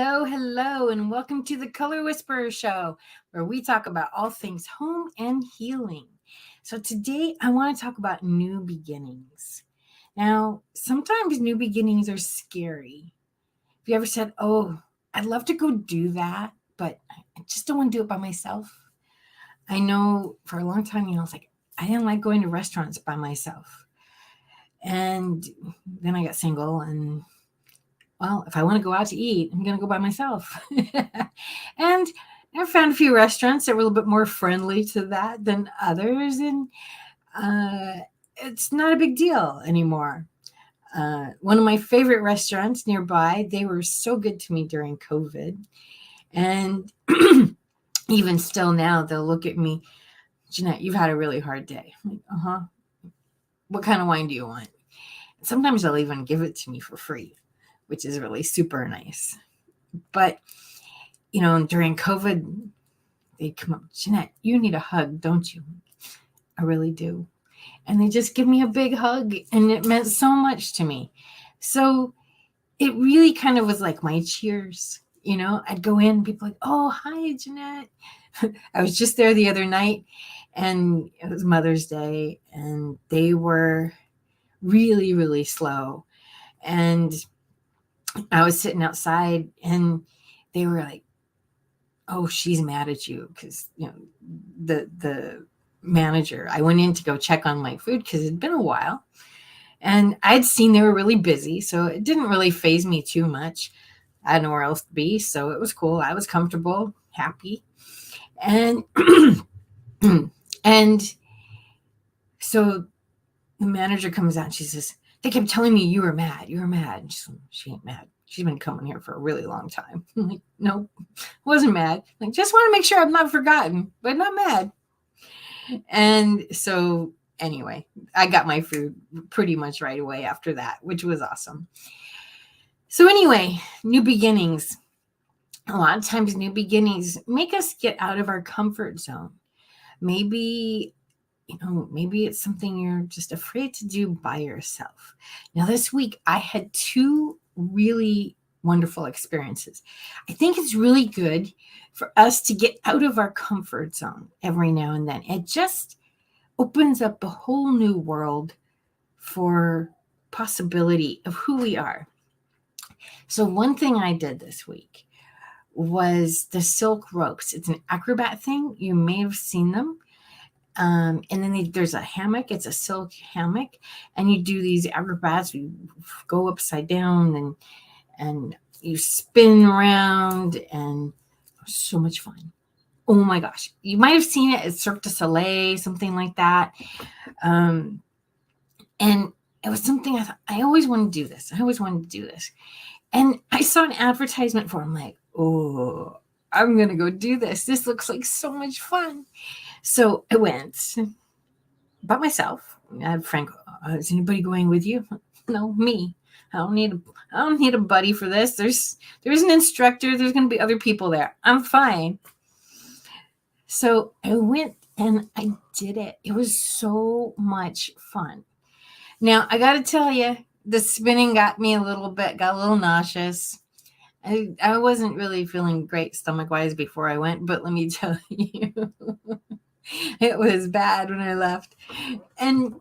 Hello, and welcome to the Color Whisperer Show, where we talk about all things home and healing. So, today I want to talk about new beginnings. Now, sometimes new beginnings are scary. Have you ever said, "Oh, I'd love to go do that, but I just don't want to do it by myself"? I know for a long time, I was like, I didn't like going to restaurants by myself. And then I got single and well, if I want to go out to eat, I'm going to go by myself. And I found a few restaurants that were a little bit more friendly to that than others. And uh, it's not a big deal anymore. One of my favorite restaurants nearby, they were so good to me during COVID. And even still now, they'll look at me, Jeanette, you've had a really hard day. I'm like, uh-huh. What kind of wine do you want? Sometimes they'll even give it to me for free, which is really super nice. But, during COVID, they'd come up, Jeanette, you need a hug, don't you? I really do. And they just give me a big hug, and it meant so much to me. So it really kind of was like my cheers. I'd go in and people like, oh, hi, Jeanette. I was just there the other night, and it was Mother's Day, and they were really, really slow. And I was sitting outside, and they were like, oh, she's mad at you because the manager. I went in to go check on my food because it'd been a while, and I'd seen they were really busy, so it didn't really faze me too much. I had nowhere else to be, so it was cool. I was comfortable, happy, and and so the manager comes out and she says, they kept telling me you were mad. You were mad. And she ain't mad. She's been coming here for a really long time. I'm like, nope, wasn't mad. Like, just want to make sure I'm not forgotten, but not mad. And so anyway, I got my food pretty much right away after that, which was awesome. So anyway, new beginnings. A lot of times new beginnings make us get out of our comfort zone. Maybe maybe it's something you're just afraid to do by yourself. Now, this week, I had two really wonderful experiences. I think it's really good for us to get out of our comfort zone every now and then. It just opens up a whole new world for possibility of who we are. So one thing I did this week was the silk ropes. It's an acrobat thing. You may have seen them. And then there's a hammock. It's a silk hammock, and you do these acrobats. You go upside down and you spin around, and so much fun. Oh my gosh! You might have seen it at Cirque du Soleil, something like that. And it was something I thought I always wanted to do this. I always wanted to do this, and I saw an advertisement for it. I'm like, oh, I'm gonna go do this. This looks like so much fun. So I went by myself. I had Frank. Is anybody going with you? No, me. I don't need a buddy for this. There's an instructor. There's going to be other people there. I'm fine. So I went and I did it. It was so much fun. Now I got to tell you, the spinning got me got a little nauseous. I wasn't really feeling great stomach wise before I went, but let me tell you. It was bad when I left, and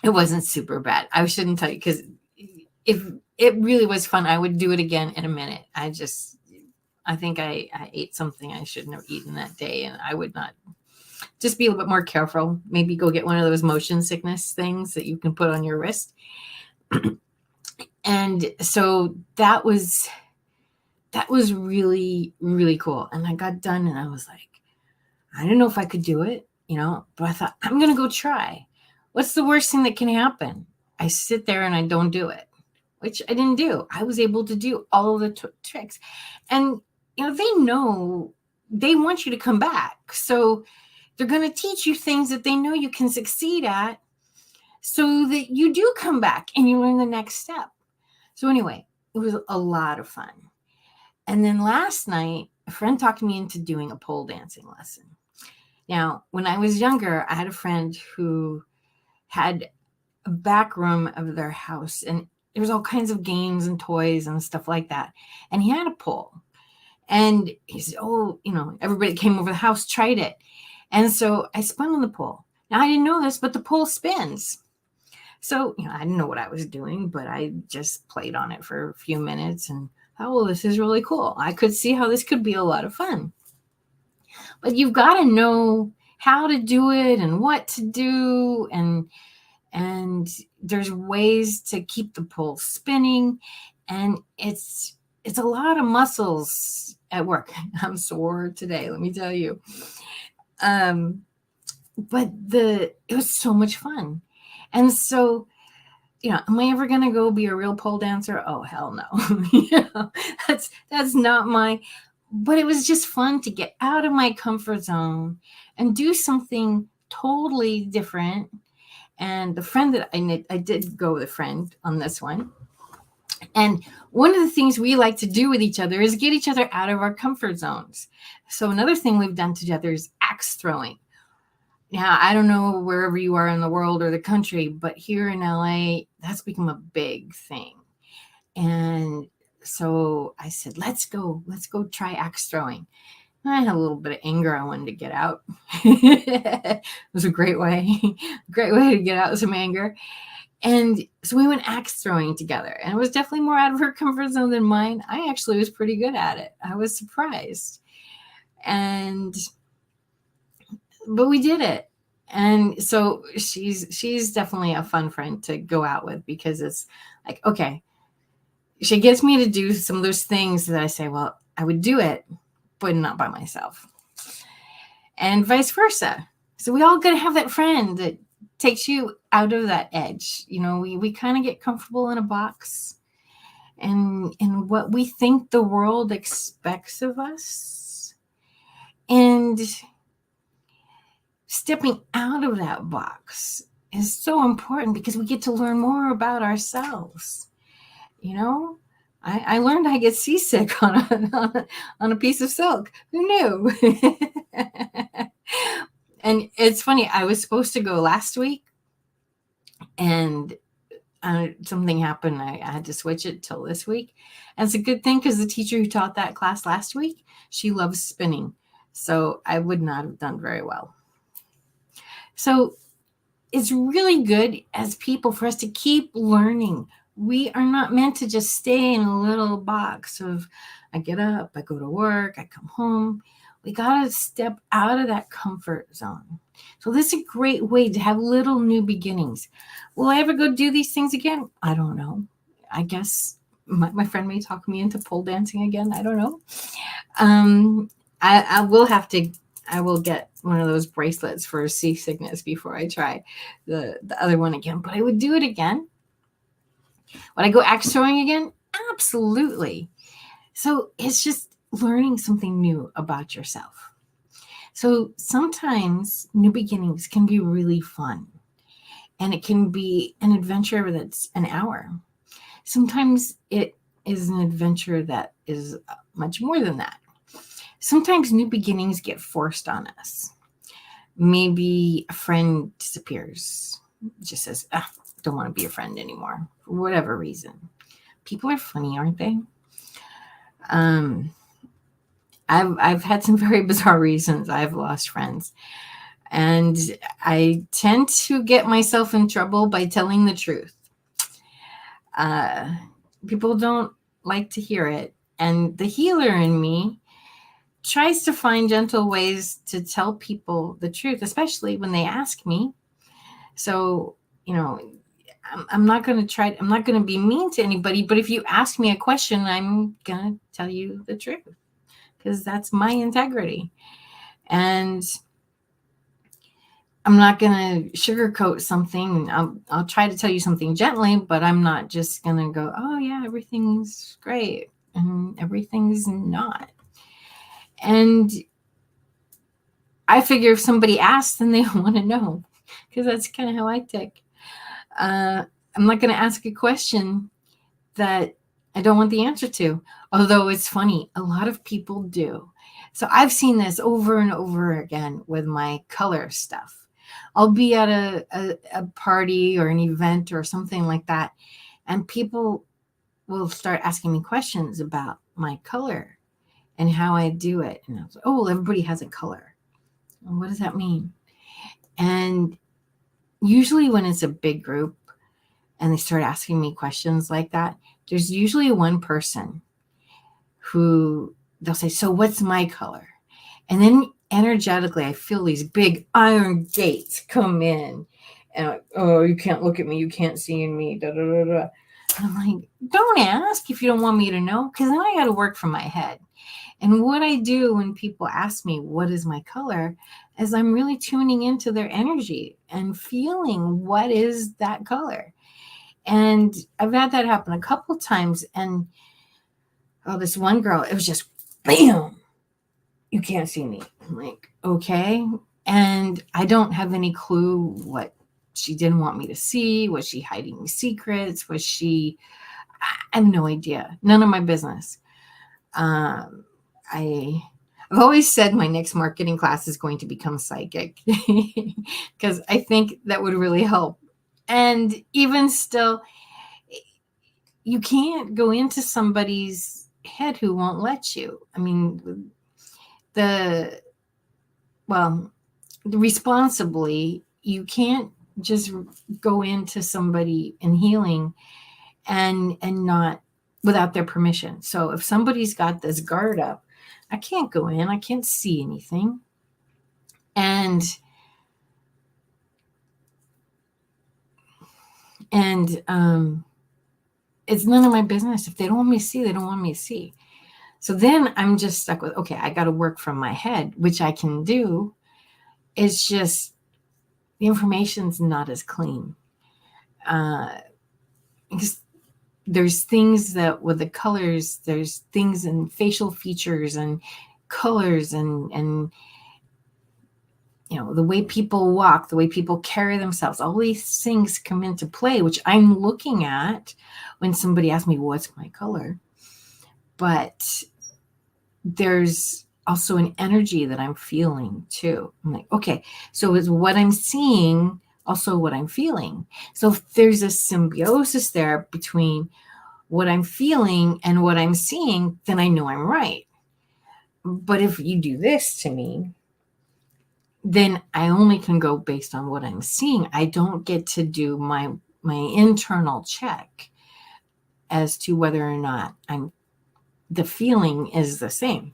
it wasn't super bad. I shouldn't tell you because if it really was fun, I would do it again in a minute. I think I ate something I shouldn't have eaten that day, and I would not. Just be a little bit more careful. Maybe go get one of those motion sickness things that you can put on your wrist. And so that was really, really cool. And I got done, and I was like, I didn't know if I could do it, but I thought, I'm going to go try. What's the worst thing that can happen? I sit there and I don't do it, which I didn't do. I was able to do all of the tricks. And, they want you to come back. So they're going to teach you things that they know you can succeed at so that you do come back and you learn the next step. So anyway, it was a lot of fun. And then last night, a friend talked me into doing a pole dancing lesson. Now, when I was younger, I had a friend who had a back room of their house, and there was all kinds of games and toys and stuff like that. And he had a pole. And he said, oh, everybody that came over the house tried it. And so I spun on the pole. Now I didn't know this, but the pole spins. So, I didn't know what I was doing, but I just played on it for a few minutes and thought, well, this is really cool. I could see how this could be a lot of fun. But you've got to know how to do it and what to do, and there's ways to keep the pole spinning, and it's a lot of muscles at work. I'm sore today, let me tell you. But it was so much fun. And so, am I ever going to go be a real pole dancer? Oh, hell no. That's not but it was just fun to get out of my comfort zone and do something totally different. And the friend that I did go with a friend on this one. And one of the things we like to do with each other is get each other out of our comfort zones. So another thing we've done together is axe throwing. Now, I don't know wherever you are in the world or the country, but here in LA, that's become a big thing. And so I said, let's go try axe throwing. I had a little bit of anger I wanted to get out. It was a great way to get out some anger. And so we went axe throwing together, and it was definitely more out of her comfort zone than mine. I actually was pretty good at it. I was surprised. But we did it. And so she's definitely a fun friend to go out with, because it's like, okay, she gets me to do some of those things that I say, well, I would do it, but not by myself, and vice versa. So we all got to have that friend that takes you out of that edge. We kind of get comfortable in a box and in what we think the world expects of us. And stepping out of that box is so important, because we get to learn more about ourselves. I learned I get seasick on a piece of silk. Who knew? And it's funny, I was supposed to go last week, and something happened. I had to switch it till this week. And it's a good thing, because the teacher who taught that class last week, she loves spinning. So I would not have done very well. So it's really good as people for us to keep learning. We are not meant to just stay in a little box of, I get up, I go to work, I come home. We got to step out of that comfort zone. So this is a great way to have little new beginnings. Will I ever go do these things again? I don't know. I guess my friend may talk me into pole dancing again. I don't know. I will get one of those bracelets for seasickness before I try the other one again. But I would do it again. Would I go axe throwing again? Absolutely. So it's just learning something new about yourself. So sometimes new beginnings can be really fun, and it can be an adventure that's an hour. Sometimes it is an adventure that is much more than that. Sometimes new beginnings get forced on us. Maybe a friend disappears, just says, don't want to be a friend anymore, for whatever reason. People are funny, aren't they? I've had some very bizarre reasons I've lost friends, and I tend to get myself in trouble by telling the truth. People don't like to hear it, and the healer in me tries to find gentle ways to tell people the truth, especially when they ask me. So, I'm not going to be mean to anybody, but if you ask me a question, I'm going to tell you the truth, because that's my integrity. And I'm not going to sugarcoat something. I'll try to tell you something gently, but I'm not just going to go, oh yeah, everything's great, and everything's not. And I figure if somebody asks, then they want to know, because that's kind of how I tick. I'm not going to ask a question that I don't want the answer to. Although it's funny, a lot of people do. So I've seen this over and over again with my color stuff. I'll be at a party or an event or something like that, and people will start asking me questions about my color. and how I do it. And I was like, oh, everybody has a color. Well, what does that mean? And usually when it's a big group and they start asking me questions like that, there's usually one person who they'll say, so what's my color? And then energetically, I feel these big iron gates come in. And like, oh, you can't look at me. You can't see me. Da, da, da, da. And I'm like, don't ask if you don't want me to know, because then I got to work from my head. And what I do when people ask me, what is my color, is I'm really tuning into their energy and feeling what is that color. And I've had that happen a couple times. And oh, this one girl, it was just bam, you can't see me. I'm like, okay. And I don't have any clue what she didn't want me to see. Was she hiding secrets? I have no idea. None of my business. I've always said my next marketing class is going to become psychic because I think that would really help. And even still, you can't go into somebody's head who won't let you. I mean, responsibly, you can't just go into somebody in healing and not without their permission. So if somebody's got this guard up, I can't go in, I can't see anything. And it's none of my business. If they don't want me to see, they don't want me to see. So then I'm just stuck with, okay, I got to work from my head, which I can do. It's just the information's not as clean. Because there's things that with the colors, there's things in facial features and colors and you know, the way people walk, the way people carry themselves, all these things come into play, which I'm looking at when somebody asks me, what's my color? But there's also an energy that I'm feeling too. I'm like, okay, so is what I'm seeing also what I'm feeling? So if there's a symbiosis there between what I'm feeling and what I'm seeing, then I know I'm right. But if you do this to me, then I only can go based on what I'm seeing. I don't get to do my internal check as to whether or not the feeling is the same.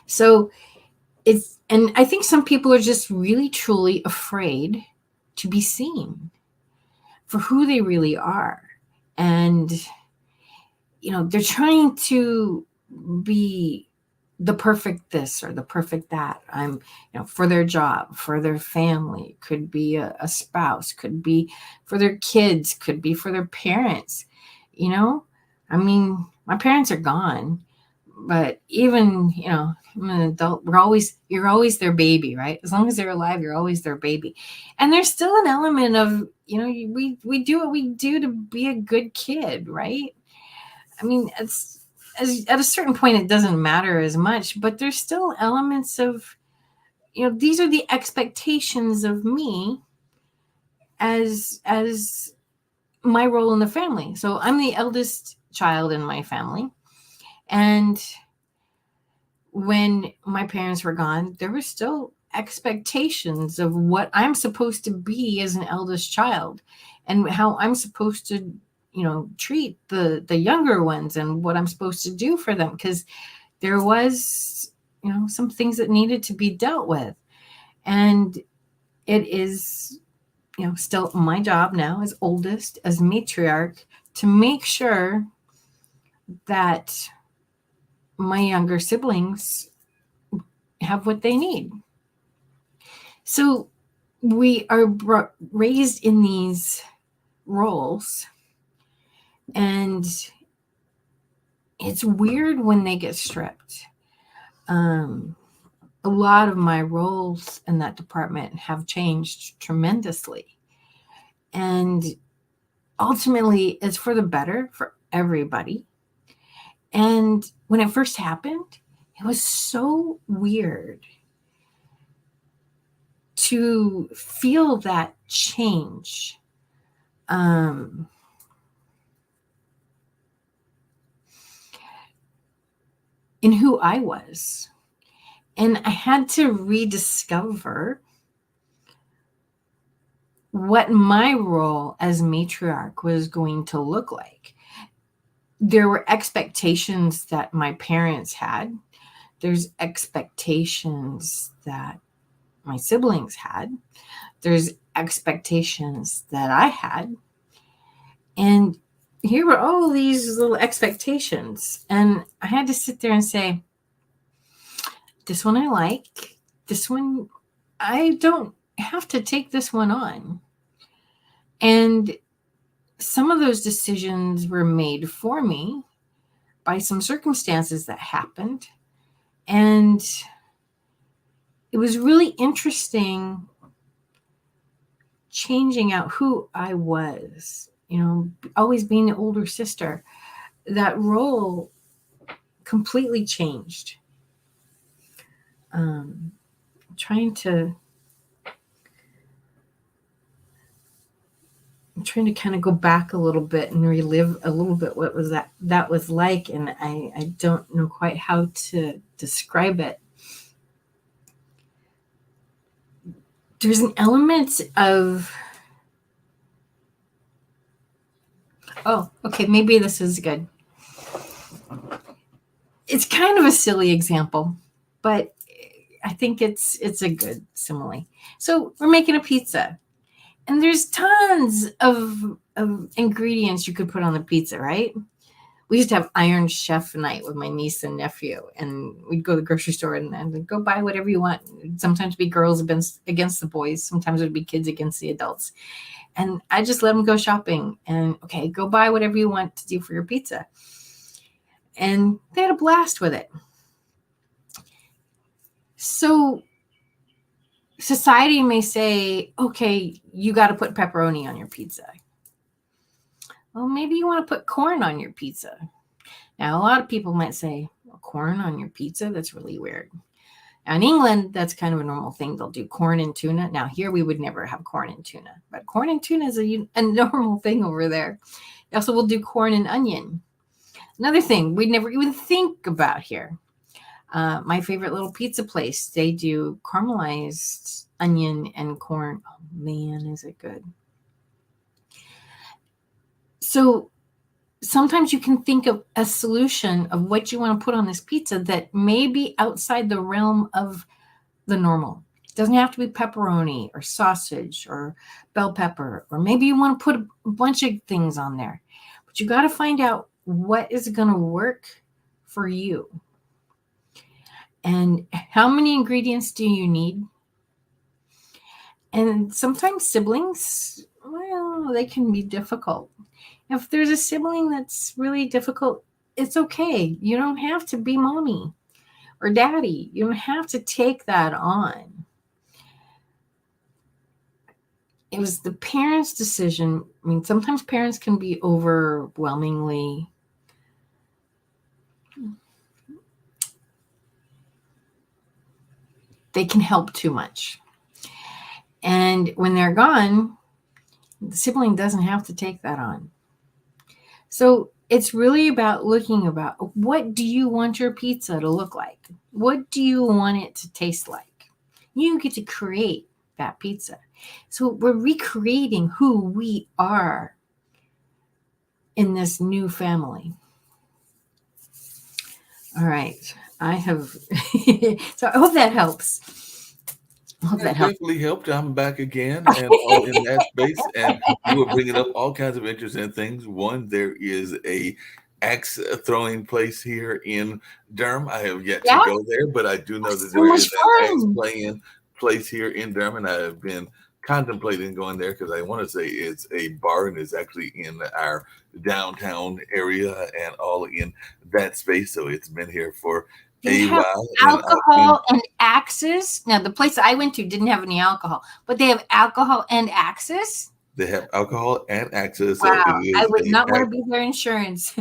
So and I think some people are just really truly afraid to be seen for who they really are. And, you know, they're trying to be the perfect this or the perfect that. For their job, for their family, could be a spouse, could be for their kids, could be for their parents. You know, I mean, my parents are gone, but even, I'm an adult, you're always their baby, right? As long as they're alive, you're always their baby. And there's still an element of, we do what we do to be a good kid, right? I mean, at a certain point, it doesn't matter as much, but there's still elements of, these are the expectations of me as my role in the family. So I'm the eldest child in my family. And when my parents were gone, there were still expectations of what I'm supposed to be as an eldest child and how I'm supposed to, treat the younger ones and what I'm supposed to do for them. Because there was, some things that needed to be dealt with. And it is, still my job now as oldest, as matriarch, to make sure that my younger siblings have what they need. So we are raised in these roles, and it's weird when they get stripped. A lot of my roles in that department have changed tremendously. And ultimately, it's for the better for everybody. And when it first happened, it was so weird to feel that change. And, in who I was. And I had to rediscover what my role as matriarch was going to look like. There were expectations that my parents had. There's expectations that my siblings had. There's expectations that I had. And here were all these little expectations. And I had to sit there and say, this one I like. This one, I don't have to take this one on. And some of those decisions were made for me by some circumstances that happened. And it was really interesting changing out who I was, always being the older sister. That role completely changed. Trying to kind of go back a little bit and relive a little bit what was that was like, and I don't know quite how to describe it. There's an element of, okay, maybe this is good. It's kind of a silly example, but I think it's a good simile. So we're making a pizza, and there's tons of ingredients you could put on the pizza, right? We used to have Iron Chef night with my niece and nephew, and we'd go to the grocery store and go buy whatever you want. It'd sometimes be girls against the boys. Sometimes it would be kids against the adults. And I just let them go shopping and, okay, go buy whatever you want to do for your pizza. And they had a blast with it. So society may say, okay, you got to put pepperoni on your pizza. Well, maybe you want to put corn on your pizza. Now, a lot of people might say, well, corn on your pizza? That's really weird. Now, in England, that's kind of a normal thing. They'll do corn and tuna. Now, here we would never have corn and tuna, but corn and tuna is a normal thing over there. They also will do corn and onion. Another thing we'd never even think about here. My favorite little pizza place, they do caramelized onion and corn. Oh, man, is it good. So sometimes you can think of a solution of what you want to put on this pizza that may be outside the realm of the normal. It doesn't have to be pepperoni or sausage or bell pepper, or maybe you want to put a bunch of things on there. But you got to find out what is going to work for you. And how many ingredients do you need? And sometimes siblings, well, they can be difficult. If there's a sibling that's really difficult, it's okay. You don't have to be mommy or daddy. You don't have to take that on. It was the parents' decision. I mean, sometimes parents can be overwhelmingly they can help too much. And when they're gone, the sibling doesn't have to take that on. So it's really about looking about, what do you want your pizza to look like? What do you want it to taste like? You get to create that pizza. So we're recreating who we are in this new family. All right. I have, so I hope that helps. I hope that definitely helped. I'm back again and all in that space. And you were bringing up all kinds of interesting things. One, there is a axe throwing place here in Durham. I have yet to go there, but I do know that so there much is an axe fun. playing place here in Durham, and I have been contemplating going there because I want to say it's a bar and it's actually in our downtown area and all in that space. So it's been here for They a have while, and I've been alcohol and axes. Now, the place I went to didn't have any alcohol, but they have alcohol and axes. they have alcohol and access, so it Wow. I is would not want a to be their insurance.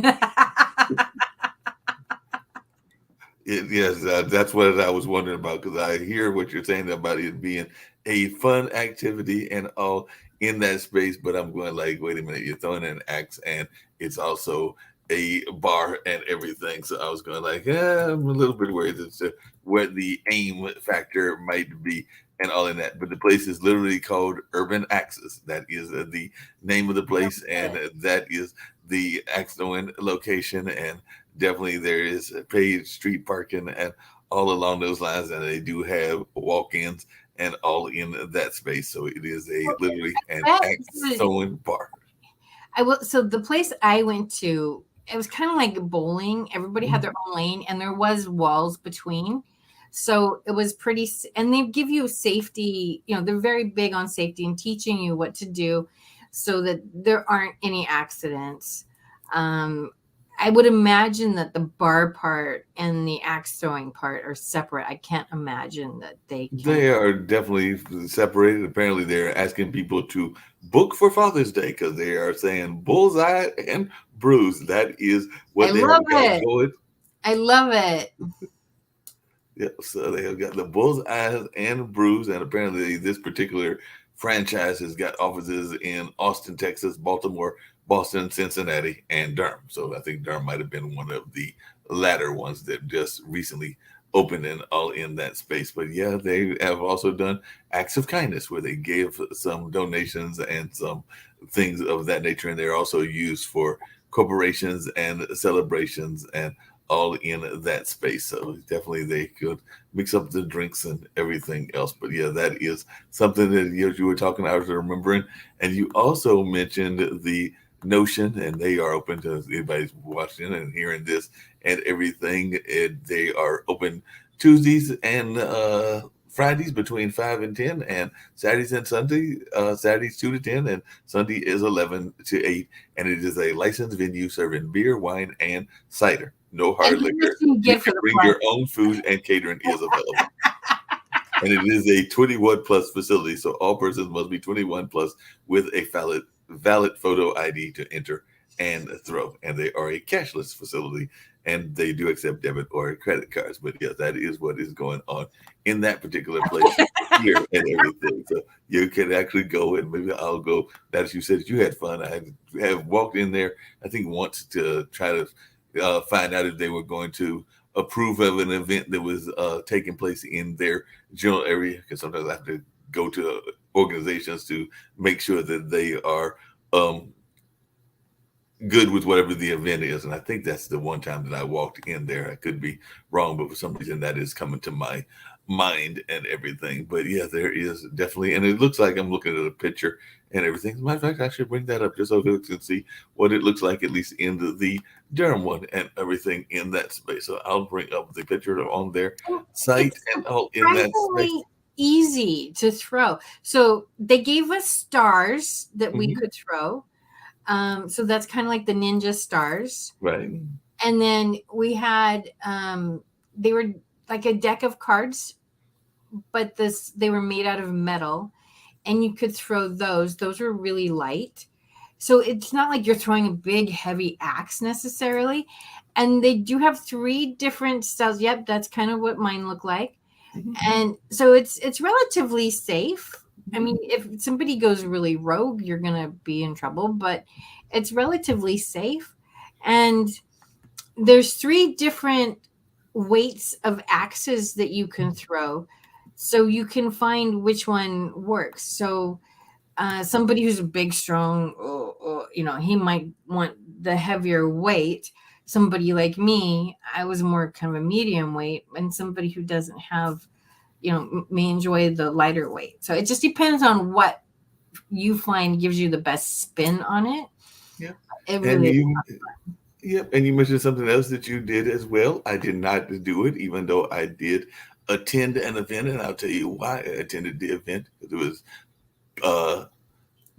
yes, that's what I was wondering about because I hear what you're saying about it being a fun activity and all in that space, but I'm going like, wait a minute, you're throwing an axe and it's also a bar and everything. So I was going like, yeah, I'm a little bit worried as to where the aim factor might be and all in that. But the place is literally called Urban Axis. That is the name of the place, and that is the Axtone location. And definitely there is paid street parking and all along those lines. And they do have walk-ins and all in that space. So it is a literally an Axtone bar. So the place I went to, it was kind of like bowling. Everybody had their own lane, and there was walls between. So it was pretty, and they give you safety. They're very big on safety and teaching you what to do so that there aren't any accidents. I would imagine that the bar part and the axe throwing part are separate. I can't imagine that they are definitely separated. Apparently, they're asking people to book for Father's Day because they are saying bullseye and bruise. That is what they have got going. I love it. Yeah, so they have got the bullseyes and bruise, and apparently this particular franchise has got offices in Austin, Texas, Baltimore, Boston, Cincinnati, and Durham. So I think Durham might have been one of the latter ones that just recently opened and all in that space. But yeah, they have also done acts of kindness where they gave some donations and some things of that nature, and they're also used for corporations and celebrations and all in that space. So definitely they could mix up the drinks and everything else. But yeah, that is something that you were talking, I was remembering. And you also mentioned the Notion, and they are open to anybody's watching and hearing this and everything. They are open Tuesdays and Fridays between 5 and 10, and Saturdays and Sunday, Saturdays 2 to 10, and Sunday is 11 to 8. And it is a licensed venue serving beer, wine, and cider. No hard liquor. You can bring your own food, and catering is available. And it is a 21 plus facility, so all persons must be 21 plus with a valid photo ID to enter and throw. And they are a cashless facility, and they do accept debit or credit cards. But yeah, that is what is going on in that particular place here and everything. So you can actually go, and maybe I'll go. As you said, you had fun. I have walked in there, I think, once to try to find out if they were going to approve of an event that was taking place in their general area, because sometimes I have to go to organizations to make sure that they are good with whatever the event is. And I think that's the one time that I walked in there. I could be wrong, but for some reason that is coming to my mind and everything. But yeah, there is definitely, and it looks like I'm looking at a picture and everything. As a matter of fact, I should bring that up just so folks can see what it looks like, at least in the Durham one and everything in that space. So I'll bring up the picture on their site and all in that space. Easy to throw. So they gave us stars that we could throw. So that's kind of like the ninja stars. Right. And then we had, they were like a deck of cards, but they were made out of metal, and you could throw those. Those were really light. So it's not like you're throwing a big, heavy axe necessarily. And they do have 3 different styles. Yep, that's kind of what mine look like. And so it's relatively safe. I mean, if somebody goes really rogue, you're going to be in trouble, but it's relatively safe. And there's 3 different weights of axes that you can throw, so you can find which one works. So somebody who's a big, strong, he might want the heavier weight. Somebody like me, I was more kind of a medium weight, and somebody who doesn't have, may enjoy the lighter weight. So it just depends on what you find gives you the best spin on it. Yeah. It really Yep. And you mentioned something else that you did as well. I did not do it, even though I did attend an event, and I'll tell you why I attended the event. It was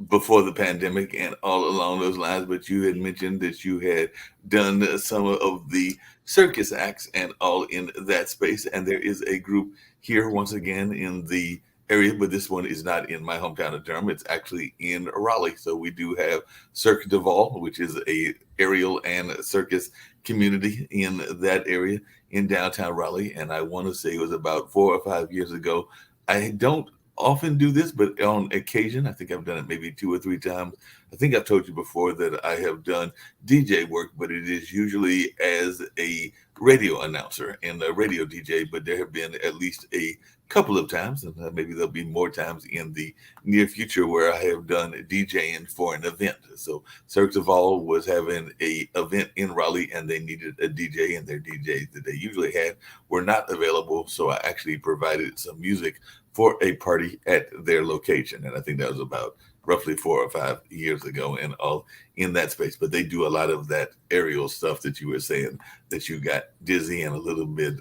before the pandemic and all along those lines. But you had mentioned that you had done some of the circus acts and all in that space. And there is a group here once again in the area, but this one is not in my hometown of Durham. It's actually in Raleigh. So we do have Cirque du Val, which is a aerial and circus community in that area in downtown Raleigh. And I want to say it was about 4 or 5 years ago. I don't often do this, but on occasion, I think I've done it maybe 2 or 3 times. I think I've told you before that I have done DJ work, but it is usually as a radio announcer and a radio DJ. But there have been at least a couple of times, and maybe there'll be more times in the near future where I have done DJing for an event. So Cirque du Vol was having a event in Raleigh, and they needed a DJ, and their DJs that they usually had were not available. So I actually provided some music for a party at their location, and I think that was about roughly 4 or 5 years ago, and all in that space. But they do a lot of that aerial stuff that you were saying that you got dizzy and a little bit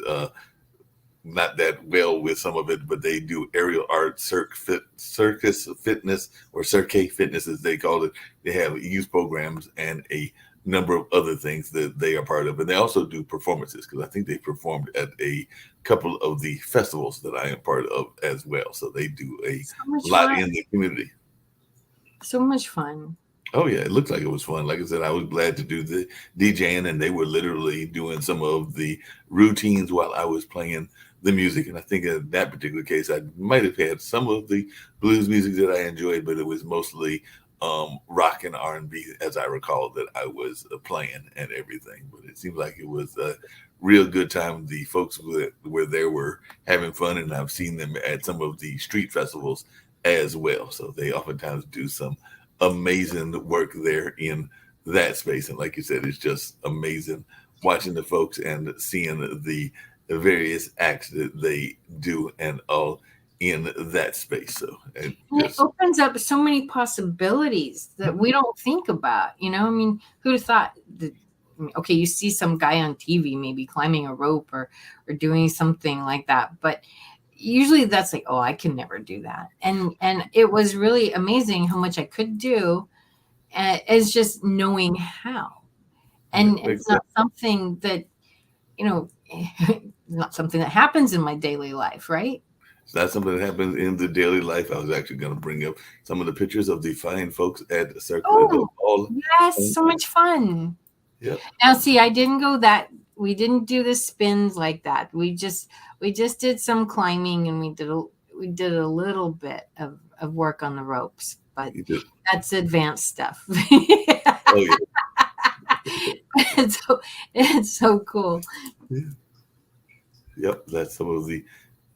not that well with some of it, but they do aerial art, circus fitness, or cirque fitness as they call it. They have youth programs and a number of other things that they are part of. And they also do performances, because I think they performed at a couple of the festivals that I am part of as well. So they do a lot in the community. So much fun. Oh yeah, it looked like it was fun. Like I said, I was glad to do the DJing, and they were literally doing some of the routines while I was playing the music. And I think in that particular case, I might have had some of the blues music that I enjoyed, but it was mostly rock and R&B, as I recall, that I was playing and everything. But it seemed like it was a real good time. The folks were there were having fun, and I've seen them at some of the street festivals as well. So they oftentimes do some amazing work there in that space. And like you said, it's just amazing watching the folks and seeing the various acts that they do and all in that space. So it opens up so many possibilities that we don't think about. I mean, who'd have thought that? Okay, you see some guy on TV maybe climbing a rope or doing something like that, but usually that's like, oh, I can never do that. And it was really amazing how much I could do, as just knowing how. And it's not something that, not something that happens in my daily life, right? It's not something that happens in the daily life. I was actually going to bring up some of the pictures of the fine folks at Cirque du Vol. Yes, so much fun. Yep. Now, see, I didn't go that. We didn't do the spins like that. We just did some climbing, and we did a little bit of work on the ropes, but that's advanced stuff. Oh yeah. It's so cool. Yeah. Yep, that's some of the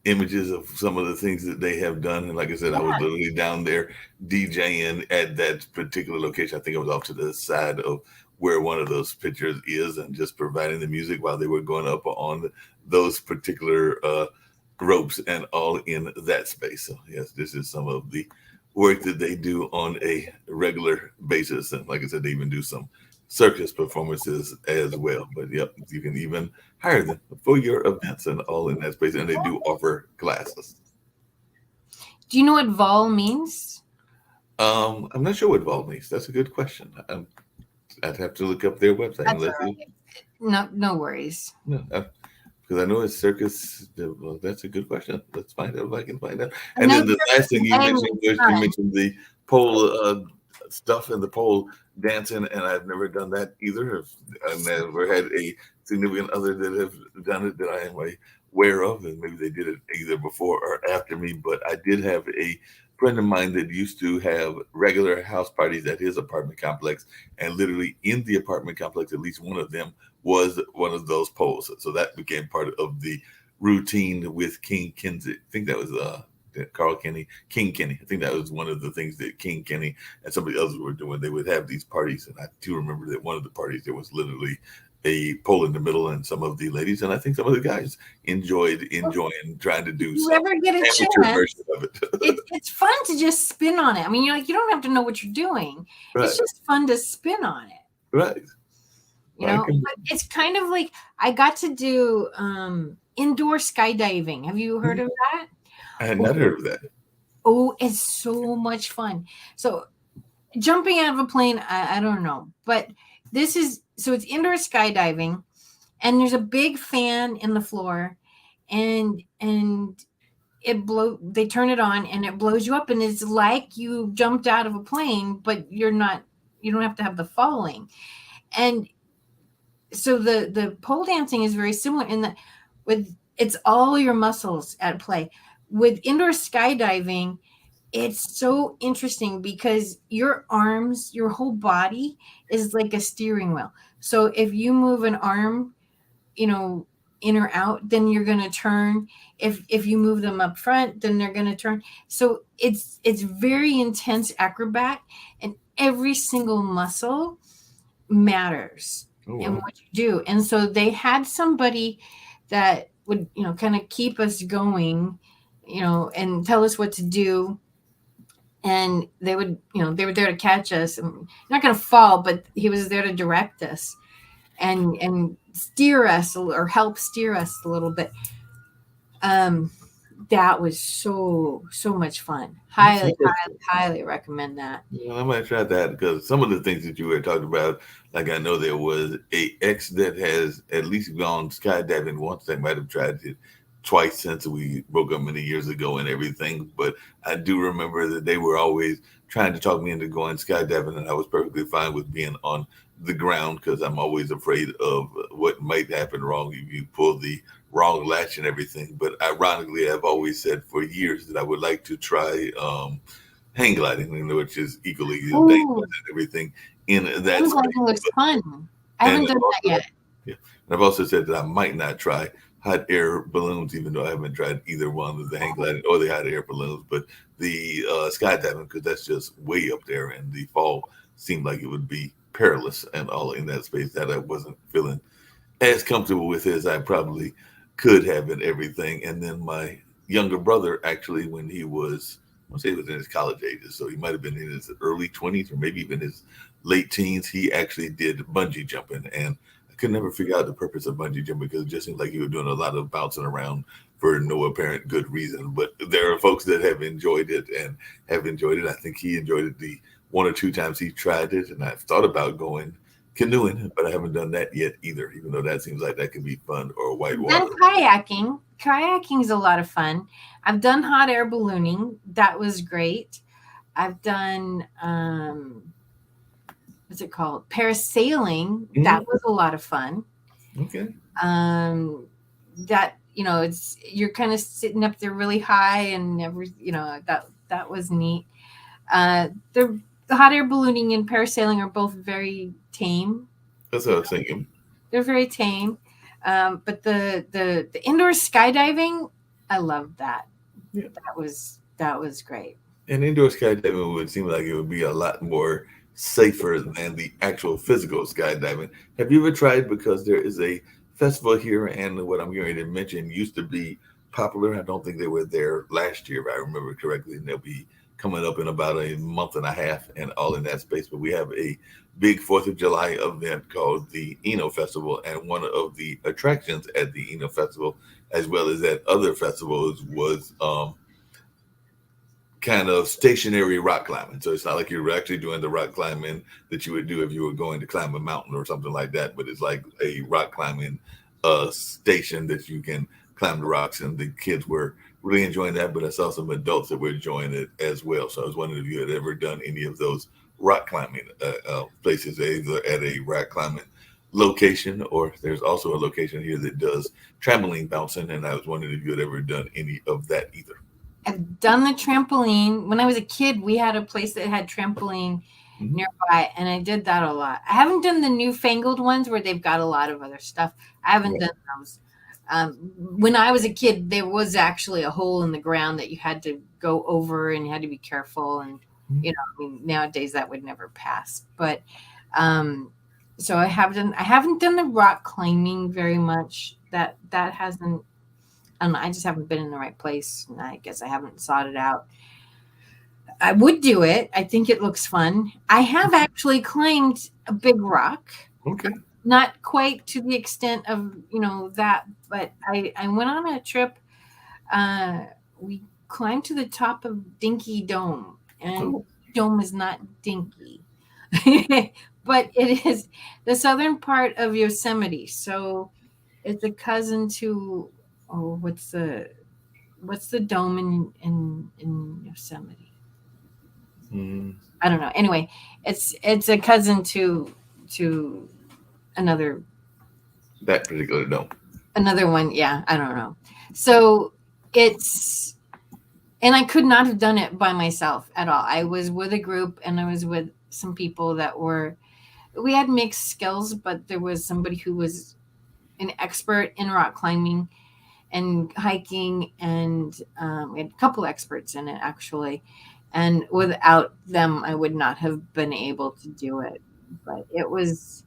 images of some of the things that they have done. And like I said, I was literally down there DJing at that particular location. I think I was off to the side of where one of those pictures is, and just providing the music while they were going up on those particular ropes and all in that space. So yes, this is some of the work that they do on a regular basis. And like I said, they even do some circus performances as well. But yep, you can even hire them for your events and all in that space. And they do offer classes. Do you know what vol means? I'm not sure what vol means. That's a good question. I'd have to look up their website. No worries. No, because I know it's circus. Well, that's a good question. Let's find out if I can find out. And then the last thing you mentioned the pole stuff and the pole dancing, and I've never done that either. I've never had a significant other that have done it that I am aware of, and maybe they did it either before or after me. But I did have a friend of mine that used to have regular house parties at his apartment complex, and literally in the apartment complex, at least one of them was one of those poles. So that became part of the routine with King Kinsey. I think that was Carl Kenny, King Kenny. I think that was one of the things that King Kenny and some of the others were doing. They would have these parties, and I do remember that one of the parties there was literally a pole in the middle, and some of the ladies, and I think some of the guys enjoying trying to do some amateur version of it. It's fun to just spin on it. I mean, you don't have to know what you're doing. Right. It's just fun to spin on it. Right. But it's kind of like I got to do indoor skydiving. Have you heard of that? I had not heard of that. Oh, it's so much fun. So jumping out of a plane, I don't know, but it's indoor skydiving, and there's a big fan in the floor, and they turn it on and it blows you up, and it's like you jumped out of a plane, but you don't have to have the falling. And so the pole dancing is very similar in that it's all your muscles at play. With indoor skydiving, it's so interesting because your arms, your whole body is like a steering wheel. So if you move an arm, you know, in or out, then you're going to turn. If you move them up front, then they're going to turn. So it's very intense acrobat, and every single muscle matters Oh, in wow. what you do. And so they had somebody that would, you know, kind of keep us going, you know, and tell us what to do. And they would, you know, they were there to catch us and not going to fall, but he was there to direct us and steer us or help steer us a little bit. Um, that was so much fun. That's Highly, interesting. highly recommend that. Well, I might try that because some of the things that you were talking about, like I know there was a ex that has at least gone skydiving once. They might have tried it twice since we broke up many years ago and everything. But I do remember that they were always trying to talk me into going skydiving, and I was perfectly fine with being on the ground because I'm always afraid of what might happen wrong if you pull the wrong latch and everything. But ironically, I've always said for years that I would like to try. Hang gliding, you know, which is equally as dangerous Oh, and everything in that hang space. gliding looks fun. I And haven't done that also, yet. yeah, and I've also said that I might not try hot air balloons, even though I haven't tried either one of the hang gliding or the hot air balloons, but the skydiving, because that's just way up there, and the fall seemed like it would be perilous and all in that space that I wasn't feeling as comfortable with as I probably could have and everything. And then my younger brother, actually, when he was, I want to say he was in his college ages, so he might have been in his early 20s or maybe even his late teens, he actually did bungee jumping. And I could never figure out the purpose of bungee jumping because it just seemed like you were doing a lot of bouncing around for no apparent good reason. But there are folks that have enjoyed it and have enjoyed it. I think he enjoyed it the one or two times he tried it. And I've thought about going canoeing, but I haven't done that yet either, even though that seems like that can be fun or I've done whitewater. kayaking. Kayaking is a lot of fun. I've done hot air ballooning. That was great. I've done what's it called? Parasailing. That Mhm. was a lot of fun. Okay. Um, that, you know, it's you're kind of sitting up there really high and you know, that was neat. The hot air ballooning and parasailing are both very tame. That's what I was thinking. They're very tame. But the indoor skydiving, I loved that. Yeah. That was great. And indoor skydiving would seem like it would be a lot more safer than the actual physical skydiving. Have you ever tried? Because there is a festival here, and what I'm going to mention used to be popular. I don't think they were there last year, if I remember correctly. And they'll be coming up in about a month and a half and all in that space. But we have a big 4th of July event called the Eno Festival. And one of the attractions at the Eno Festival, as well as at other festivals, was kind of stationary rock climbing. So it's not like you're actually doing the rock climbing that you would do if you were going to climb a mountain or something like that, but it's like a rock climbing station that you can climb the rocks. And the kids were really enjoying that, but I saw some adults that were enjoying it as well. So I was wondering if you had ever done any of those rock climbing places, either at a rock climbing location, or there's also a location here that does trampoline bouncing. And I was wondering if you had ever done any of that either. I've done the trampoline. When I was a kid, we had a place that had trampoline Mhm. nearby, and I did that a lot. I haven't done the newfangled ones where they've got a lot of other stuff. I haven't Yeah. done those. When I was a kid, there was actually a hole in the ground that you had to go over, and you had to be careful. And Mhm. you know, I mean, nowadays that would never pass. But so I haven't done the rock climbing very much. That hasn't. I don't know. I just haven't been in the right place. And I guess I haven't sought it out. I would do it. I think it looks fun. I have actually climbed a big rock, Okay. not quite to the extent of, that, but I went on a trip. Uh, we climbed to the top of Dinky Dome, and Oh, Dome is not dinky, but it is the southern part of Yosemite. So it's a cousin to, oh, what's the dome in Yosemite? mm, I don't know. Anyway, it's a cousin to another that particular dome. another one. Yeah, I don't know. So it's And I could not have done it by myself at all. I was with a group, and I was with some people that we had mixed skills, but there was somebody who was an expert in rock climbing and hiking, and we had a couple experts in it actually. And without them, I would not have been able to do it. But that was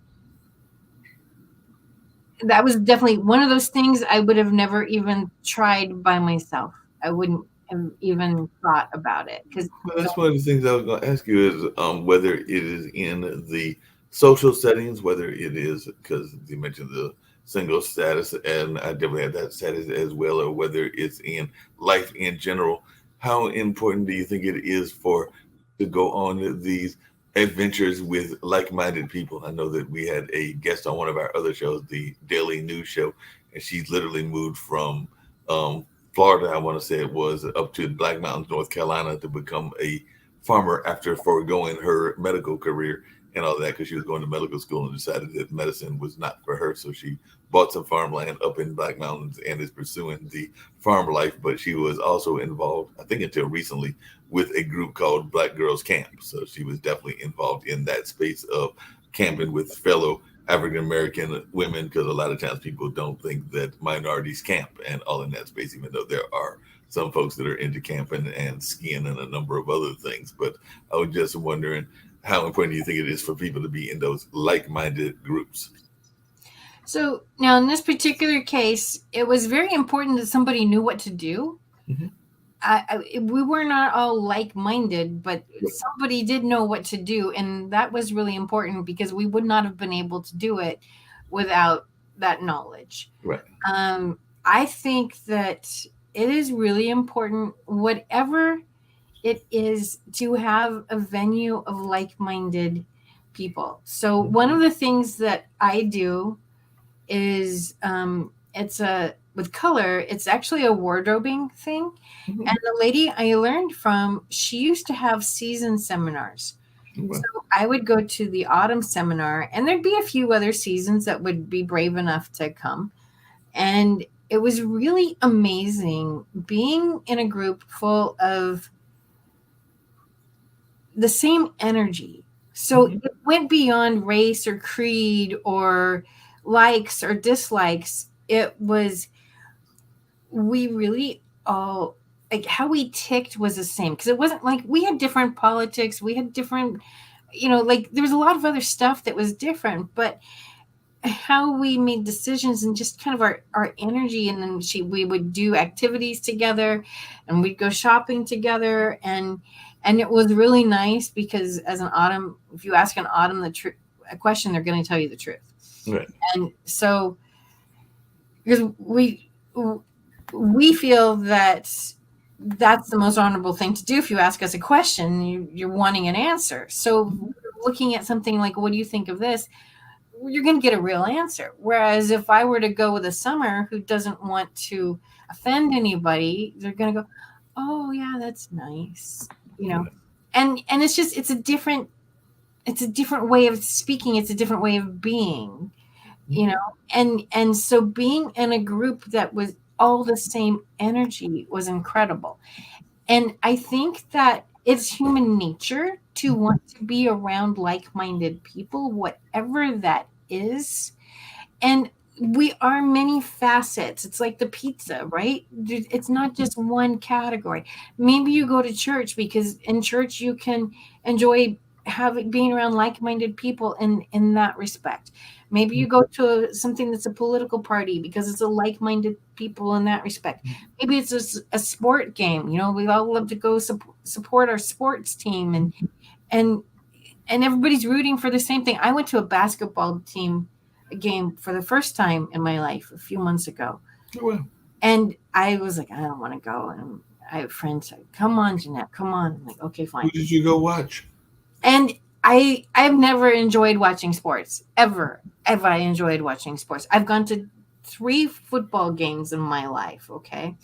definitely one of those things I would have never even tried by myself. I wouldn't have even thought about it because Well, that's one of the things I was going to ask you is whether it is in the social settings, whether it is because you mentioned the single status, and I definitely had that status as well, or whether it's in life in general. How important do you think it is for to go on these adventures with like-minded people? I know that we had a guest on one of our other shows, the Daily News Show, and she literally moved from um, Florida, I want to say it was, up to Black Mountains, North Carolina, to become a farmer after foregoing her medical career and all that, because she was going to medical school and decided that medicine was not for her. So she bought some farmland up in Black Mountains and is pursuing the farm life. But she was also involved, I think until recently, with a group called Black Girls Camp. So she was definitely involved in that space of camping with fellow African American women, because a lot of times people don't think that minorities camp and all in that space, even though there are some folks that are into camping and skiing and a number of other things. But I was just wondering, how important do you think it is for people to be in those like-minded groups? So now in this particular case, it was very important that somebody knew what to do. Mhm. We were not all like-minded, but somebody did know what to do, and that was really important because we would not have been able to do it without that knowledge. Right. I think that it is really important, whatever it is, to have a venue of like-minded people. So one of the things that I do is it's a with color, it's actually a wardrobing thing. Mhm. And the lady I learned from, she used to have season seminars. Well, So I would go to the autumn seminar, and there'd be a few other seasons that would be brave enough to come. And it was really amazing being in a group full of the same energy. So Mhm. it went beyond race or creed or likes or dislikes. It was, we really all, like, how we ticked was the same, because it wasn't like we had different politics, we had different, like there was a lot of other stuff that was different, but how we made decisions and just kind of our energy. And then we would do activities together, and we'd go shopping together, and it was really nice because as an autumn, if you ask an autumn a question, they're going to tell you the truth. Right. And so because we feel that that's the most honorable thing to do. If you ask us a question, you're wanting an answer. So looking at something like, what do you think of this? You're going to get a real answer. Whereas if I were to go with a summer who doesn't want to offend anybody, they're going to go, oh yeah, that's nice. And it's a different way of speaking. It's a different way of being, and so being in a group that was all the same energy was incredible. And I think that it's human nature to want to be around like-minded people, whatever that is. And we are many facets. It's like the pizza, right? It's not just one category. Maybe you go to church because in church you can enjoy being around like-minded people in that respect. Maybe you go to something that's a political party because it's a like-minded people in that respect. Maybe it's a sport game. We all love to go support our sports team, and everybody's rooting for the same thing. I went to a basketball game for the first time in my life a few months ago. Oh, well. And I was like, I don't want to go. And I have friends say, come on, Jeanette, come on. I'm like, okay, fine. Who did you go watch? And I've never enjoyed watching sports, ever. Have I enjoyed watching sports? I've gone to 3 football games in my life, okay?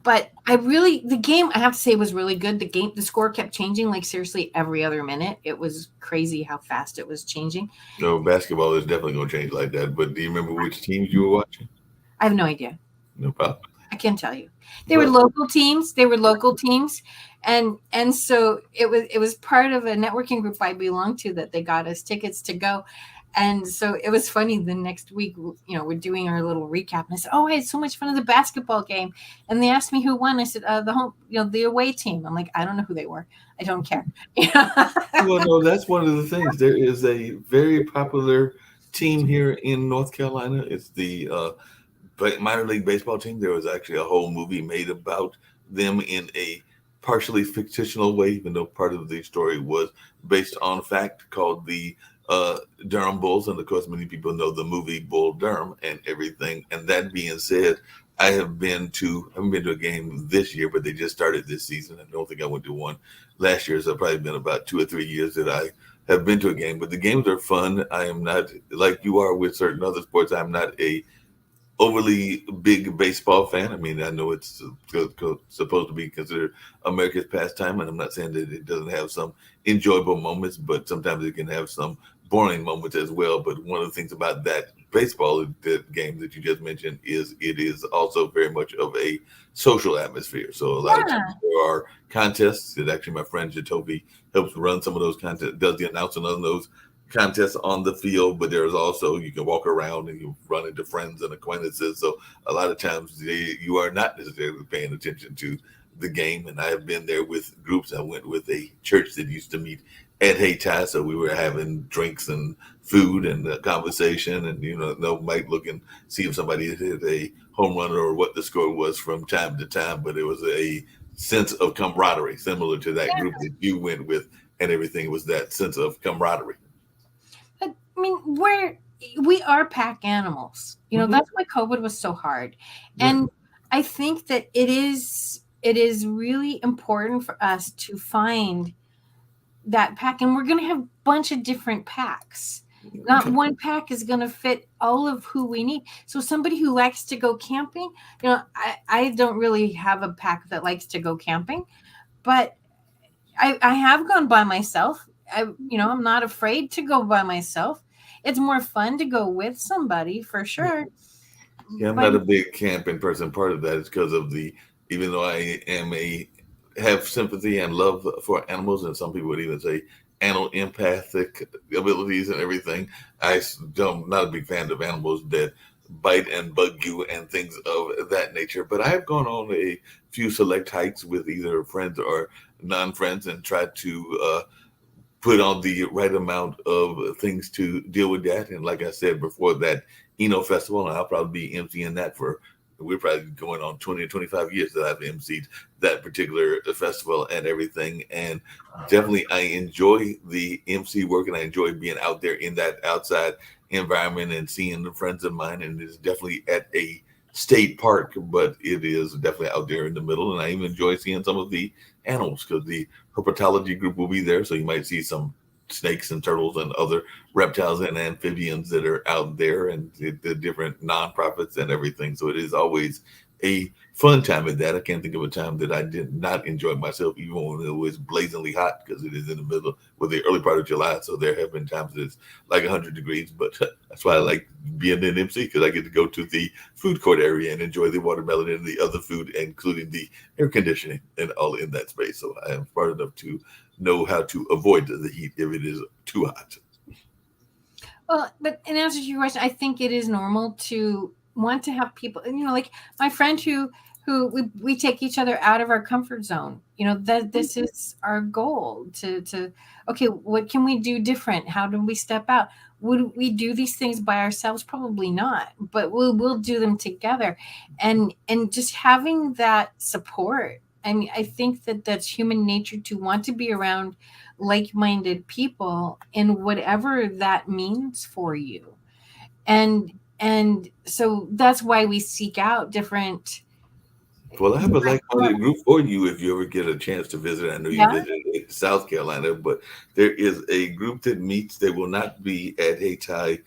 But the game, I have to say, was really good. The score kept changing, like seriously every other minute. It was crazy how fast it was changing. No, basketball is definitely going to change like that. But do you remember which teams you were watching? I have no idea. No problem. I can't tell you. They were local teams. And so it was part of a networking group I belonged to that they got us tickets to go. And so it was funny. The next week, we're doing our little recap, and I said, "Oh, I had so much fun at the basketball game." And they asked me who won. I said, "The home, the away team." I'm like, "I don't know who they were. I don't care." Well, no, that's one of the things. There is a very popular team here in North Carolina. It's the minor league baseball team. There was actually a whole movie made about them in a partially fictional way, even though part of the story was based on fact, called the Durham Bulls. And of course, many people know the movie Bull Durham and everything. And that being said, I haven't been to a game this year, but they just started this season. I don't think I went to one last year. So it's probably been about 2 or 3 years that I have been to a game. But the games are fun. I am not, like you are with certain other sports, I'm not a overly big baseball fan. I mean, I know it's supposed to be considered America's pastime, and I'm not saying that it doesn't have some enjoyable moments, but sometimes it can have some boring moments as well. But one of the things about that baseball game that you just mentioned is it is also very much of a social atmosphere. So a lot of times there are contests that actually my friend Jatovi helps run some of those contests, does the announcing on those contests on the field, but there's also, you can walk around and you run into friends and acquaintances. So a lot of times you are not necessarily paying attention to the game. And I have been there with groups. I went with a church that used to meet at Hayti, so we were having drinks and food and conversation, and might look and see if somebody hit a home run or what the score was from time to time. But it was a sense of camaraderie, similar to that group that you went with, and everything was that sense of camaraderie. I mean, we are pack animals. That's why COVID was so hard. And I think that it is really important for us to find that pack. And we're going to have a bunch of different packs. Not one pack is going to fit all of who we need. So somebody who likes to go camping, I don't really have a pack that likes to go camping, but I have gone by myself. I'm not afraid to go by myself. It's more fun to go with somebody, for sure. Yeah, I'm not a big camping person. Part of that is because of even though I have sympathy and love for animals, and some people would even say animal empathic abilities and everything, I'm not a big fan of animals that bite and bug you and things of that nature. But I have gone on a few select hikes with either friends or non-friends and tried to put on the right amount of things to deal with that. And like I said before, that Eno Festival, and I'll probably be emceeing that we're probably going on 20 or 25 years that I've emceed that particular festival and everything. And definitely I enjoy the MC work, and I enjoy being out there in that outside environment and seeing the friends of mine. And it's definitely at a state park, but it is definitely out there in the middle. And I even enjoy seeing some of the animals, because the herpetology group will be there. So you might see some snakes and turtles and other reptiles and amphibians that are out there, and the different nonprofits and everything. So it is always a fun time at that. I can't think of a time that I did not enjoy myself, even when it was blazingly hot, because it is in the middle with the early part of July. So there have been times that it's like 100 degrees, but that's why I like being in MC, because I get to go to the food court area and enjoy the watermelon and the other food, including the air conditioning and all in that space. So I am smart enough to know how to avoid the heat if it is too hot. Well, but in answer to your question, I think it is normal to want to have people, like my friend who we take each other out of our comfort zone. That this is our goal to okay, what can we do different? How do we step out? Would we do these things by ourselves? Probably not, but we'll do them together, and just having that support. I mean, I think that that's human nature, to want to be around like-minded people in whatever that means for you. And so that's why we seek out different. Well, I have a like-minded group for you if you ever get a chance to visit. I know you visited South Carolina, but there is a group that meets. They will not be at Hayti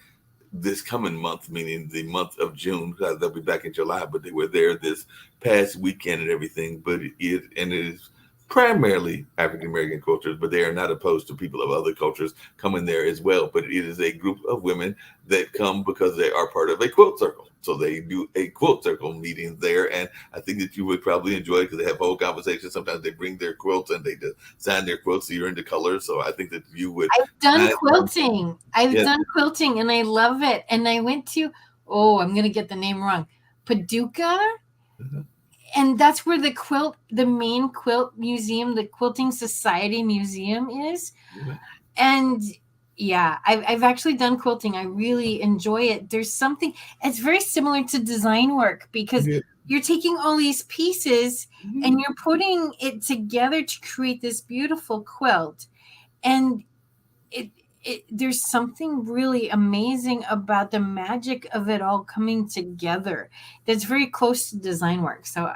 this coming month, meaning the month of June. They'll be back in July, but they were there this past weekend and everything. But it is primarily African American cultures, but they are not opposed to people of other cultures coming there as well. But it is a group of women that come because they are part of a quilt circle. So they do a quilt circle meeting there. And I think that you would probably enjoy it because they have whole conversations. Sometimes they bring their quilts and they design their quilts so you're into colors. So I think that you would. I've done quilting. I've done quilting and I love it. And I went to, I'm going to get the name wrong, Paducah. Mm-hmm. And that's where the main quilt museum, the Quilting Society Museum is. Mm-hmm. And yeah, I've actually done quilting. I really enjoy it. There's something, it's very similar to design work because you're taking all these pieces and you're putting it together to create this beautiful quilt. And there's something really amazing about the magic of it all coming together that's very close to design work. So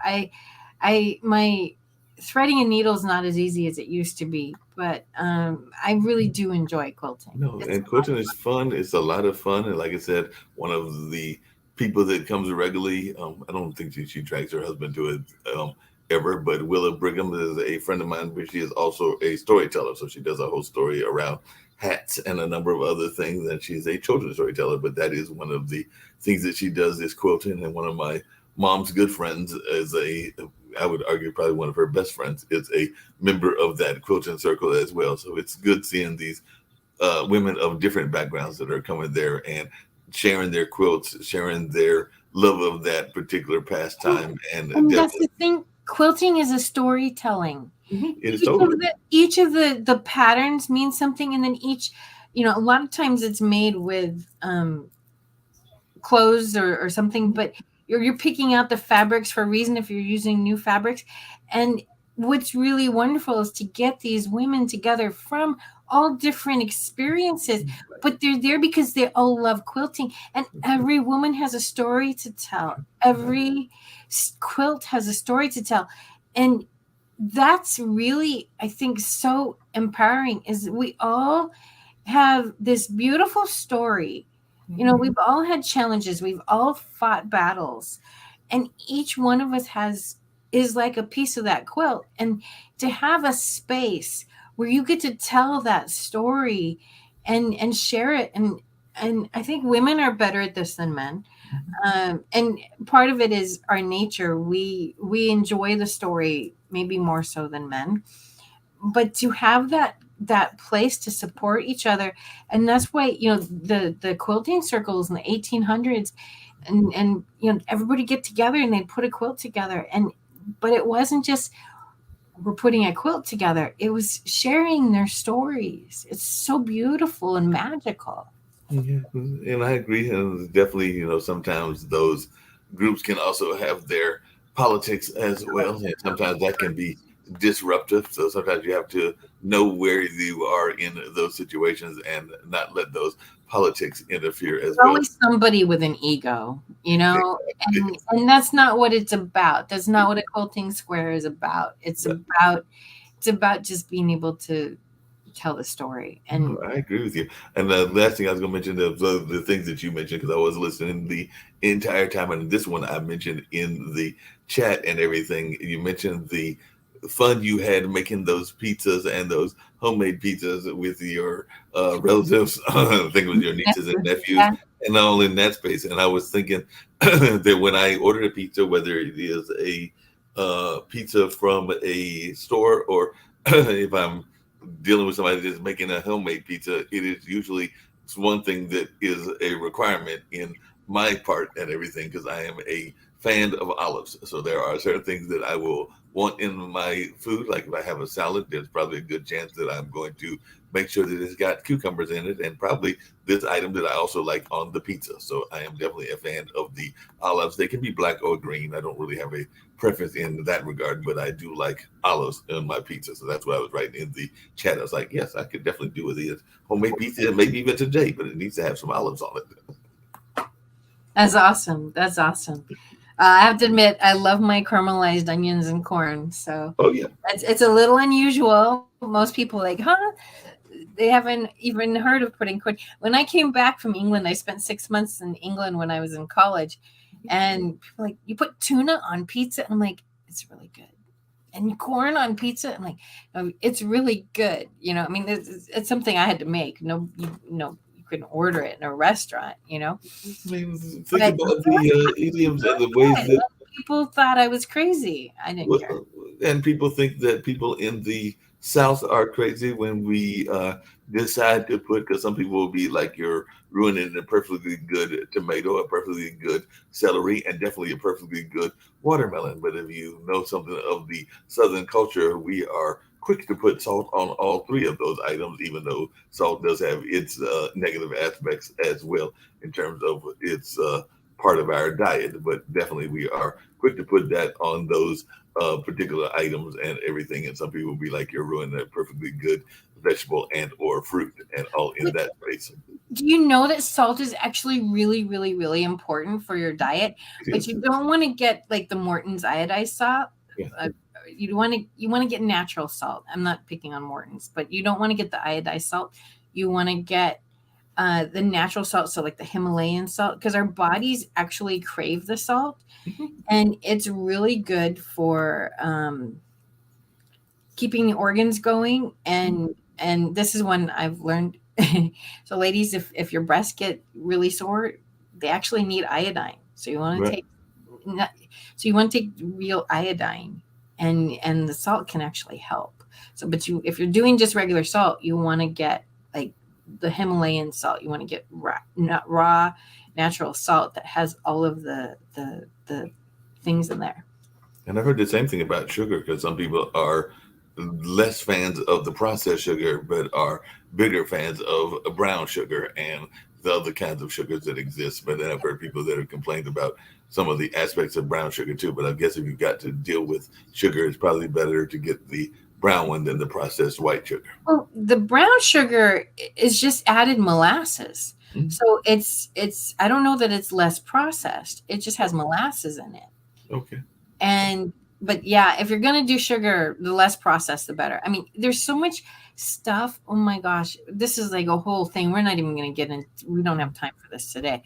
my threading a needle is not as easy as it used to be, but I really do enjoy quilting. No, and quilting is fun. It's a lot of fun. And like I said, one of the people that comes regularly, I don't think she drags her husband to it ever, but Willa Brigham is a friend of mine, but she is also a storyteller. So she does a whole story around hats and a number of other things. And she's a children's storyteller, but that is one of the things that she does is quilting. And one of my mom's good friends is I would argue probably one of her best friends is a member of that quilting circle as well. So it's good seeing these women of different backgrounds that are coming there and sharing their quilts, sharing their love of that particular pastime. And that's the thing. Quilting is a storytelling. Mm-hmm. Each of the patterns means something, and then each, a lot of times it's made with clothes or something, but you're picking out the fabrics for a reason if you're using new fabrics. And what's really wonderful is to get these women together from all different experiences, but they're there because they all love quilting, and every woman has a story to tell. Every quilt has a story to tell. And that's really, I think, so empowering is we all have this beautiful story. We've all had challenges. We've all fought battles, and each one of us is like a piece of that quilt. And to have a space where you get to tell that story and share it. And I think women are better at this than men. And part of it is our nature. We enjoy the story maybe more so than men, but to have that place to support each other. And that's why, the quilting circles in the 1800s and everybody get together and they'd put a quilt together. But it wasn't just we're putting a quilt together. It was sharing their stories. It's so beautiful and magical. Yeah, and I agree. And definitely, sometimes those groups can also have their politics as well. And sometimes that can be disruptive. So sometimes you have to know where you are in those situations and not let those politics interfere as well. Always somebody with an ego, exactly. and that's not what it's about. That's not what a quilting square is about. It's about just being able to tell the story. And I agree with you. And the last thing I was going to mention, the things that you mentioned, because I was listening the entire time, and this one I mentioned in the chat and everything. You mentioned the fun you had making those pizzas and those homemade pizzas with your relatives. I think it was your nieces and nephews, and all in that space. And I was thinking that when I ordered a pizza, whether it is a pizza from a store or if I'm dealing with somebody that's making a homemade pizza, it is usually one thing that is a requirement in my part and everything, because I am a fan of olives. So there are certain things that I will want in my food. Like if I have a salad, there's probably a good chance that I'm going to make sure that it's got cucumbers in it, and probably this item that I also like on the pizza. So I am definitely a fan of the olives. They can be black or green. I don't really have a preference in that regard, but I do like olives in my pizza. So that's what I was writing in the chat. I was like, yes, I could definitely do with it. Homemade pizza, maybe even today, but it needs to have some olives on it. That's awesome. That's awesome. I have to admit, I love my caramelized onions and corn. So it's a little unusual. Most people are like, they haven't even heard of putting corn. When I came back from England, I spent 6 months in England when I was in college. And people are like, you put tuna on pizza? And I'm like, it's really good. and corn on pizza. I'm like, "Oh, it's really good." I mean, it's something I had to make. No, you couldn't order it in a restaurant. I mean, think But about the idioms and the ways that people thought I was crazy. I didn't care. and people think that people in the South are crazy when we decide to put, because some people will be like, you're ruining a perfectly good tomato, a perfectly good celery, and definitely a perfectly good watermelon. But if you know something of the Southern culture, we are quick to put salt on all three of those items, even though salt does have its negative aspects as well in terms of its part of our diet. But definitely we are quick to put that on those particular items and everything. And some people will be like, you're ruining a perfectly good vegetable and or fruit, and all in that space. Do you know that salt is actually really, really, really important for your diet? But you don't want to get like the Morton's iodized salt. Yeah. You want to get natural salt. I'm not picking on Morton's, but you don't want to get the iodized salt. You want to get the natural salt, so like the Himalayan salt, because our bodies actually crave the salt, and it's really good for keeping the organs going. And this is one I've learned. So ladies, if your breasts get really sore, they actually need iodine. So you want to take real iodine, and the salt can actually help. So, but if you're doing just regular salt, you want to get like the Himalayan salt. You want to get raw natural salt that has all of the things in there. And I've heard the same thing about sugar, because some people are less fans of the processed sugar, but are bigger fans of brown sugar and the other kinds of sugars that exist. But then I've heard people that have complained about some of the aspects of brown sugar too. But I guess if you've got to deal with sugar, it's probably better to get the brown one than the processed white sugar. Well, the brown sugar is just added molasses. Mm-hmm. So it's I don't know that it's less processed. It just has molasses in it. Okay. But yeah, if you're going to do sugar, the less processed, the better. I mean, there's so much stuff. Oh my gosh. This is like a whole thing. We're not even going to get into, we don't have time for this today.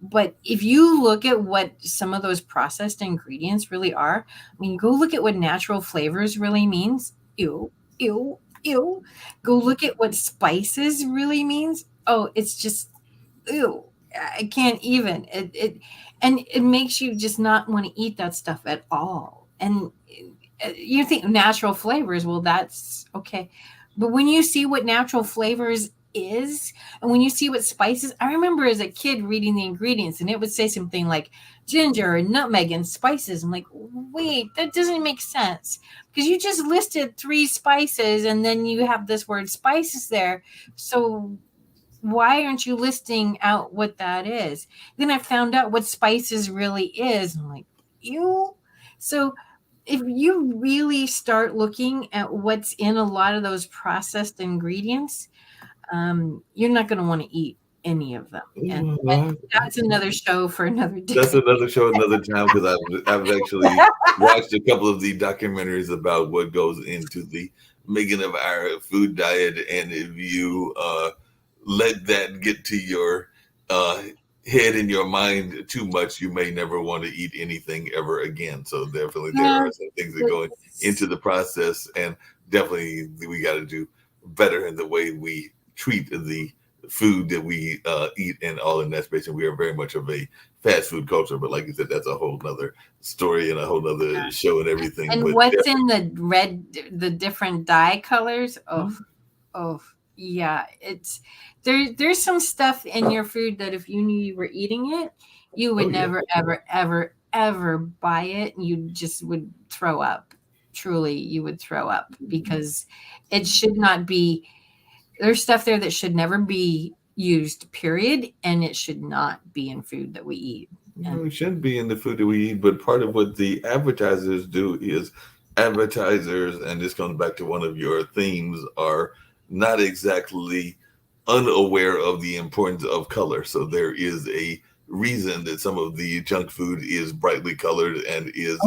But if you look at what some of those processed ingredients really are, I mean, go look at what natural flavors really means. Ew, ew, ew. Go look at what spices really means. Oh, it's just, ew. I can't even. It makes you just not want to eat that stuff at all. And you think natural flavors, well, that's okay. But when you see what natural flavors is, and when you see what spices, I remember as a kid reading the ingredients, and it would say something like ginger and nutmeg and spices. I'm like, wait, that doesn't make sense, because you just listed 3 spices and then you have this word spices there. So why aren't you listing out what that is? Then I found out what spices really is. I'm like, ew. So if you really start looking at what's in a lot of those processed ingredients, you're not going to want to eat any of them. And that's another show for another day. That's another show, another time, because I've actually watched a couple of the documentaries about what goes into the making of our food diet. And if you let that get to your head and your mind too much, you may never want to eat anything ever again. So definitely there are some things that go into the process, and definitely we got to do better in the way we treat the food that we eat and all in that space. And we are very much of a fast food culture, but like you said, that's a whole nother story and a whole nother show and everything. And but what's in the different dye colors? Oh yeah, it's there's some stuff in your food that if you knew you were eating it, you would never ever buy it. You just would throw up. Truly, you would throw up, because it should not be. There's stuff there that should never be used, period, and it should not be in food that we eat. No, it shouldn't be in the food that we eat, but part of what the advertisers do is advertisers, and this comes back to one of your themes, are not exactly unaware of the importance of color. So there is a reason that some of the junk food is brightly colored and is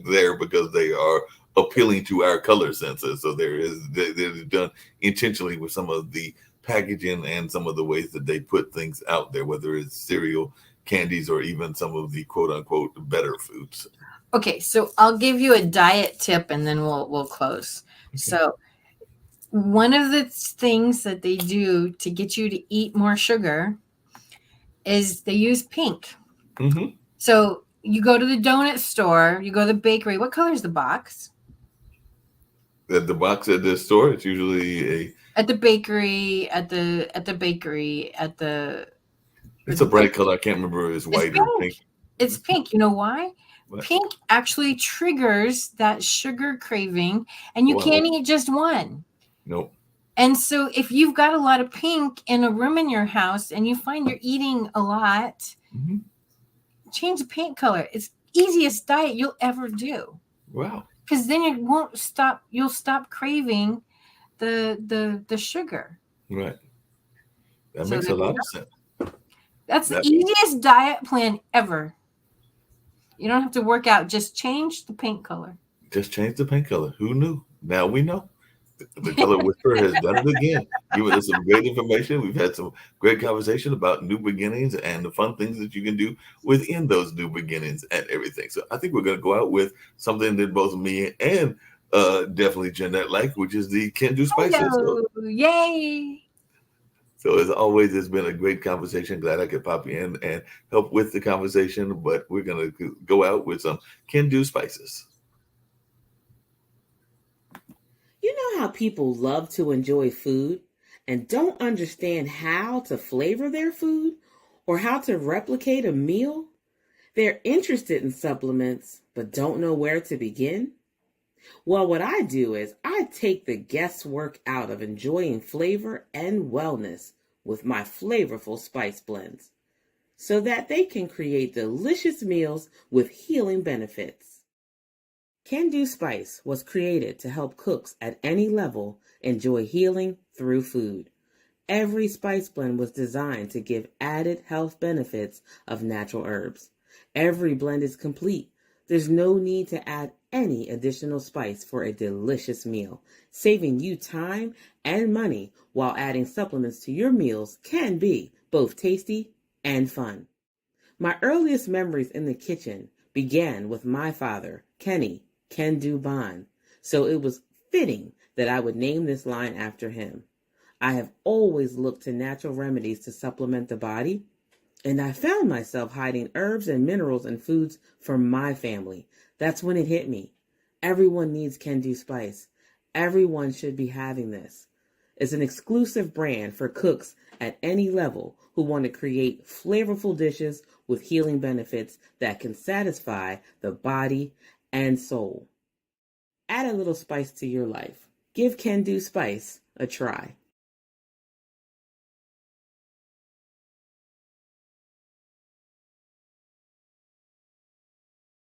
there because they are appealing to our color senses. So they're done intentionally with some of the packaging and some of the ways that they put things out there, whether it's cereal, candies, or even some of the quote unquote better foods. Okay, so I'll give you a diet tip and then we'll close. So one of the things that they do to get you to eat more sugar is they use pink. Mm-hmm. So you go to the donut store, you go to the bakery. What color is the box? At the box at the store, it's usually At the bakery, at the bakery, it's a bright color. I can't remember if it's it's white or pink. pink. It's pink. You know why? What? Pink actually triggers that sugar craving, and you Wow. can't eat just one. Nope. And so if you've got a lot of pink in a room in your house and you find you're eating a lot, Mm-hmm. change the paint color. It's easiest diet you'll ever do. Wow. Because then it won't stop. You'll stop craving the sugar. Right. That So makes a lot of sense. That's the That- easiest diet plan ever. You don't have to work out. Just change the paint color. Just change the paint color. Who knew? Now we know. The Color Whisperer has done it again, giving us some great information. We've had some great conversation about new beginnings and the fun things that you can do within those new beginnings and everything. So I think we're going to go out with something that both me and definitely Jeanette like, which is the Can Do Spices. So, Yay! so as always, it's been a great conversation. Glad I could pop in and help with the conversation. But we're going to go out with some Can Do Spices. You know how people love to enjoy food and don't understand how to flavor their food or how to replicate a meal? They're interested in supplements but don't know where to begin? Well, what I do is I take the guesswork out of enjoying flavor and wellness with my flavorful spice blends so that they can create delicious meals with healing benefits. Can Do Spice was created to help cooks at any level enjoy healing through food. Every spice blend was designed to give added health benefits of natural herbs. Every blend is complete. There's no need to add any additional spice for a delicious meal. Saving you time and money while adding supplements to your meals can be both tasty and fun. My earliest memories in the kitchen began with my father, Kenny Can Do Bond, so it was fitting that I would name this line after him. I have always looked to natural remedies to supplement the body, and I found myself hiding herbs and minerals in foods for my family. That's when it hit me. Everyone needs Can Do Spice. Everyone should be having this. It's an exclusive brand for cooks at any level who want to create flavorful dishes with healing benefits that can satisfy the body and soul. Add a little spice to your life. Give Can Do Spice a try.